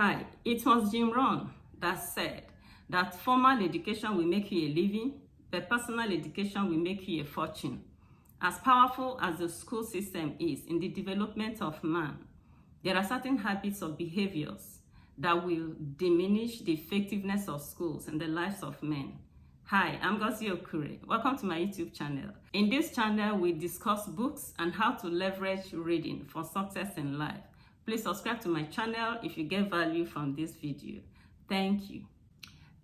Hi, it was Jim Rohn that said that formal education will make you a living, but personal education will make you a fortune. As powerful as the school system is in the development of man, there are certain habits or behaviors that will diminish the effectiveness of schools in the lives of men. Hi, I'm Gozie Okure. Welcome to my YouTube channel. In this channel, we discuss books and how to leverage reading for success in life. Please subscribe to my channel if you get value from this video. Thank you.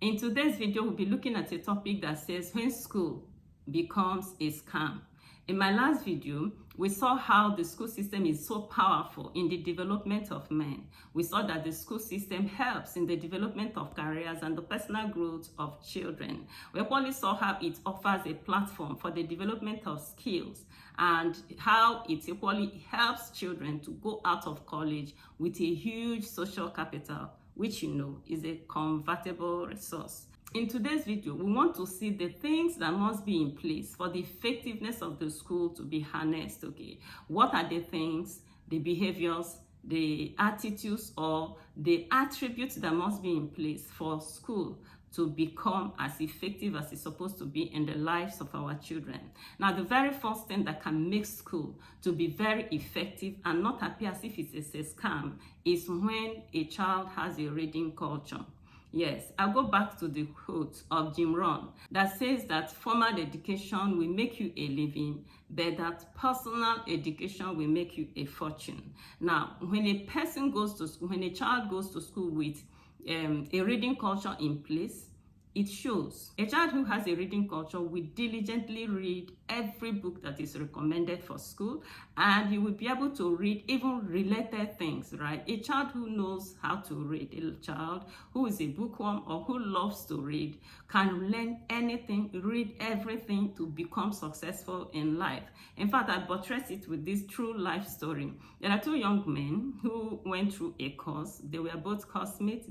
In today's video, we'll be looking at a topic that says when school becomes a scam. In my last video, we saw how the school system is so powerful in the development of men. We saw that the school system helps in the development of careers and the personal growth of children. We equally saw how it offers a platform for the development of skills and how it equally helps children to go out of college with a huge social capital, which you know is a convertible resource. In today's video, we want to see the things that must be in place for the effectiveness of the school to be harnessed, okay? What are the things, the behaviors, the attitudes, or the attributes that must be in place for school to become as effective as it's supposed to be in the lives of our children? Now, the very first thing that can make school to be very effective and not appear as if it's a scam is when a child has a reading culture. Yes, I'll go back to the quote of Jim Rohn that says that formal education will make you a living, but that personal education will make you a fortune. Now, when a person goes to school, when a child goes to school with a reading culture in place, it shows. A child who has a reading culture will diligently read every book that is recommended for school, and he will be able to read even related things, right? A child who knows how to read, a child who is a bookworm or who loves to read, can learn anything, read everything to become successful in life. In fact, I buttress it with this true life story. There are two young men who went through a course. They were both classmates.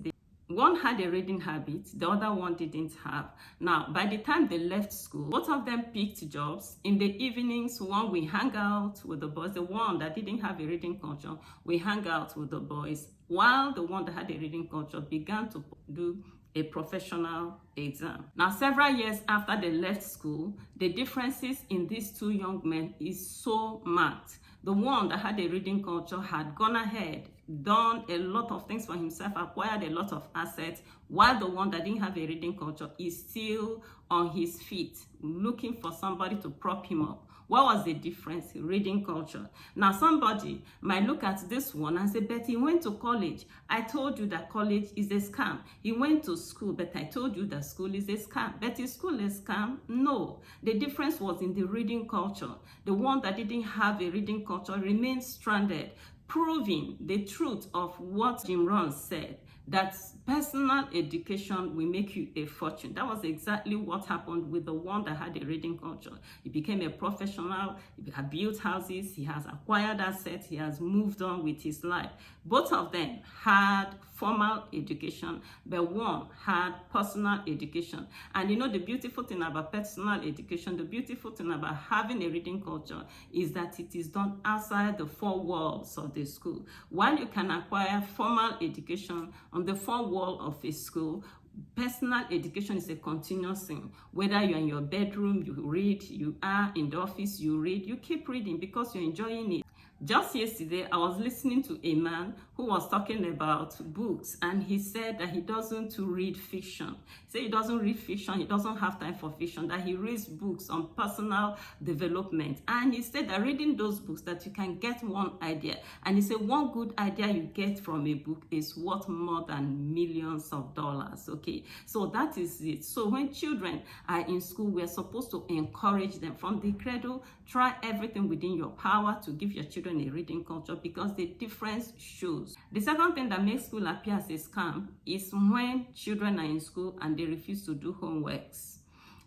One had a reading habit, the other one didn't have. Now, by the time they left school, both of them picked jobs. In the evenings, one will hang out with the boys. The one that didn't have a reading culture will hang out with the boys, while the one that had a reading culture began to do a professional exam. Now, several years after they left school, the differences in these two young men is so marked. The one that had a reading culture had gone ahead, done a lot of things for himself, acquired a lot of assets, while the one that didn't have a reading culture is still on his feet, looking for somebody to prop him up. What was the difference? Reading culture. Now, somebody might look at this one and say, but he went to college. I told you that college is a scam. He went to school, but I told you that school is a scam. But is school a scam? No. The difference was in the reading culture. The one that didn't have a reading culture remained stranded, proving the truth of what Jim Rohn said, that personal education will make you a fortune. That was exactly what happened with the one that had a reading culture. He became a professional, he had built houses, he has acquired assets, he has moved on with his life. Both of them had formal education, but one had personal education. And you know, the beautiful thing about personal education, the beautiful thing about having a reading culture is that it is done outside the four walls of the school. While you can acquire formal education on the four walls of a school, personal education is a continuous thing. Whether you're in your bedroom, you read, you are in the office, you read, you keep reading because you're enjoying it. Just yesterday, I was listening to a man who was talking about books, and he said that he doesn't read fiction. He said he doesn't read fiction, he doesn't have time for fiction, that he reads books on personal development. And he said that reading those books, that you can get one idea. And he said one good idea you get from a book is worth more than millions of dollars, okay? So that is it. So when children are in school, we're supposed to encourage them from the cradle. Try everything within your power to give your children a reading culture, because the difference shows. The second thing that makes school appear as a scam is when children are in school and they refuse to do homeworks.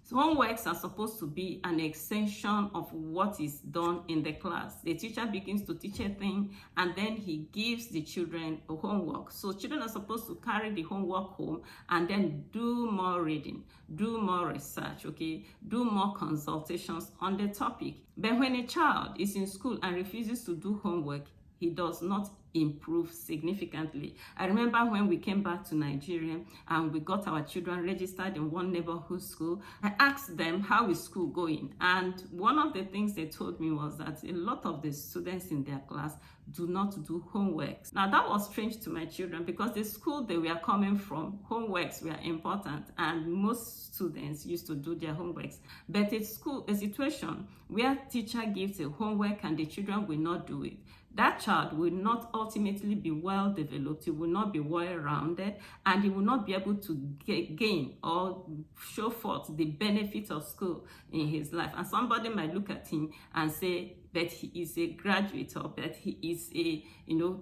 So homeworks are supposed to be an extension of what is done in the class. The teacher begins to teach a thing and then he gives the children a homework. So children are supposed to carry the homework home and then do more reading, do more research, okay, do more consultations on the topic. But when a child is in school and refuses to do homework, he does not improve significantly. I remember when we came back to Nigeria and we got our children registered in one neighborhood school, I asked them, how is school going? And one of the things they told me was that a lot of the students in their class do not do homeworks. Now that was strange to my children because the school they were coming from, homeworks were important and most students used to do their homeworks. But at school, a situation where teacher gives a homework and the children will not do it, that child will not ultimately be well developed, he will not be well rounded, and he will not be able to gain or show forth the benefits of school in his life. And somebody might look at him and say, but he is a graduate, or that he is a,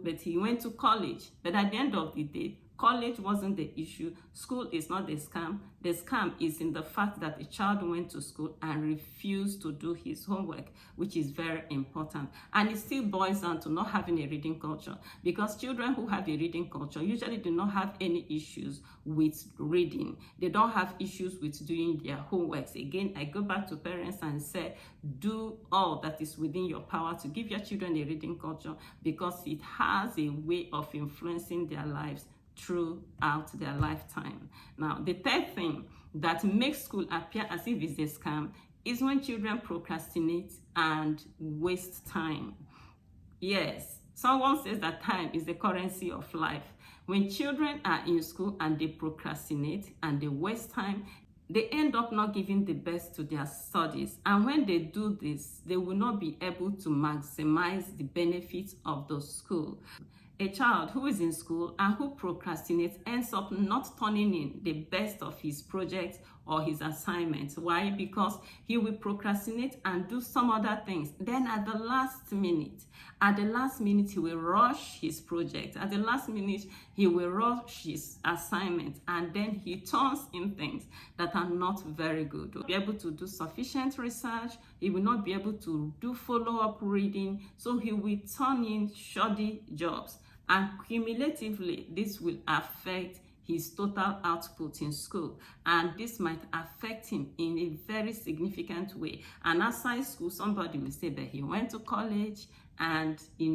but he went to college. But at the end of the day, college wasn't the issue. School is not the scam. The scam is in the fact that a child went to school and refused to do his homework, which is very important. And it still boils down to not having a reading culture, because children who have a reading culture usually do not have any issues with reading. They don't have issues with doing their homeworks. Again, I go back to parents and say, do all that is within your power to give your children a reading culture, because it has a way of influencing their lives throughout their lifetime. Now, the third thing that makes school appear as if it's a scam is when children procrastinate and waste time. Yes, someone says that time is the currency of life. When children are in school and they procrastinate and they waste time, they end up not giving the best to their studies. And when they do this, they will not be able to maximize the benefits of the school. A child who is in school and who procrastinates ends up not turning in the best of his projects or his assignments. Why? Because he will procrastinate and do some other things. Then at the last minute, he will rush his project. At the last minute, he will rush his assignment, and then he turns in things that are not very good. He will be able to do sufficient research. He will not be able to do follow-up reading. So he will turn in shoddy jobs. And cumulatively, this will affect his total output in school, and this might affect him in a very significant way. And outside school, somebody will say that he went to college, and they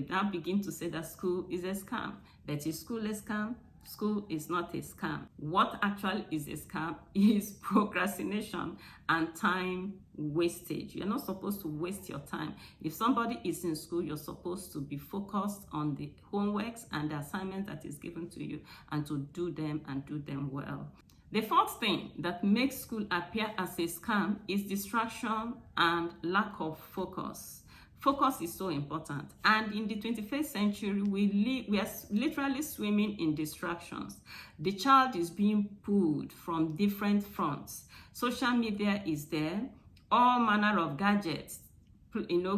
now begin to say that school is a scam. But is school a scam? School is not a scam. What actually is a scam is procrastination and time wastage. You're not supposed to waste your time. If somebody is in school, you're supposed to be focused on the homeworks and the assignment that is given to you, and to do them and do them well. The fourth thing that makes school appear as a scam is distraction and lack of focus. Focus is so important, and in the 21st century, we are literally swimming in distractions. The child is being pulled from different fronts. Social media is there, all manner of gadgets,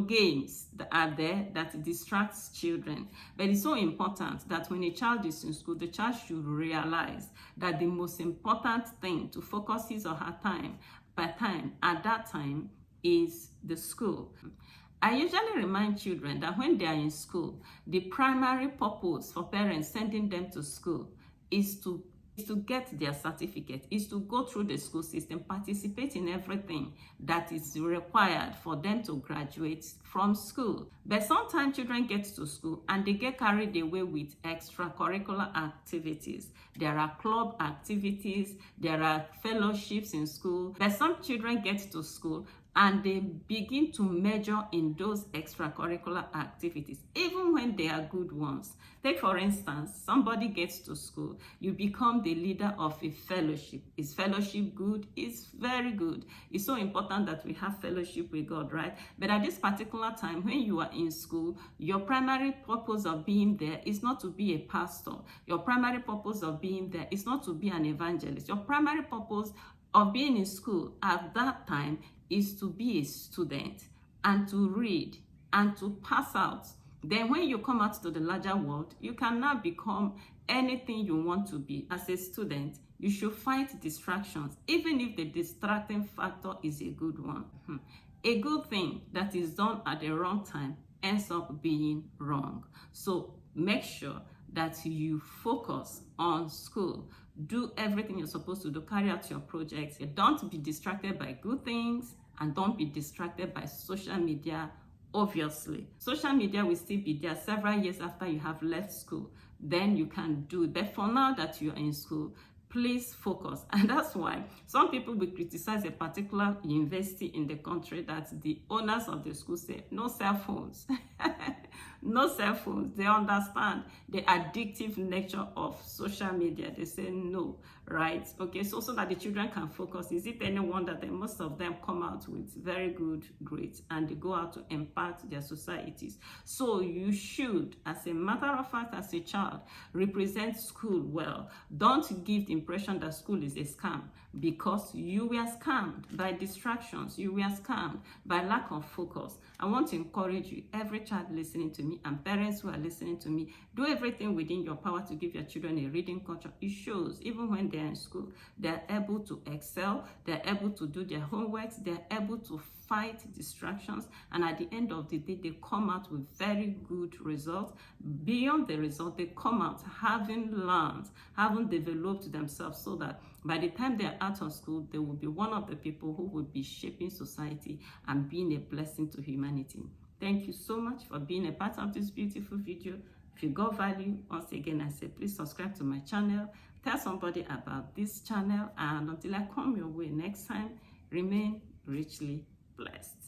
games that are there that distracts children. But it's so important that when a child is in school, the child should realize that the most important thing to focus his or her time at that time is the school. I usually remind children that when they are in school, the primary purpose for parents sending them to school is to get their certificate, is to go through the school system, participate in everything that is required for them to graduate from school. But sometimes children get to school and they get carried away with extracurricular activities. There are club activities, there are fellowships in school, but some children get to school and they begin to major in those extracurricular activities, even when they are good ones. Take, for instance, somebody gets to school, you become the leader of a fellowship. Is fellowship good? It's very good. It's so important that we have fellowship with God, right? But at this particular time, when you are in school, your primary purpose of being there is not to be a pastor. Your primary purpose of being there is not to be an evangelist. Your primary purpose of being in school at that time is to be a student and to read and to pass out. Then when you come out to the larger world, you can now become anything you want to be. As a student, you should fight distractions, even if the distracting factor is a good one. A good thing that is done at the wrong time ends up being wrong. So make sure that you focus on school. Do everything you're supposed to do. Carry out your projects. Don't be distracted by good things, and don't be distracted by social media Obviously, social media will still be there several years after you have left school. Then you can do it. But for now that you're in school, please focus. And that's why some people will criticize a particular university in the country that the owners of the school say, no cell phones. No cell phones. They understand the addictive nature of social media. They say no, right? Okay, so that the children can focus. Is it any wonder that most of them come out with very good grades and they go out to impact their societies? So you should, as a matter of fact, as a child, represent school well. Don't give the impression that school is a scam, because you were scammed by distractions. You were scammed by lack of focus. I want to encourage you, every child listening to me and parents who are listening to me, do everything within your power to give your children a reading culture. It shows even when they're in school, they're able to excel, they're able to do their homeworks, they're able to fight distractions, and at the end of the day, they come out with very good results. Beyond the result, they come out having learned, having developed themselves, so that by the time they're out of school, they will be one of the people who will be shaping society and being a blessing to humanity. Thank you so much for being a part of this beautiful video. If you got value, once again, I say please subscribe to my channel, tell somebody about this channel, and until I come your way next time, remain richly blessed.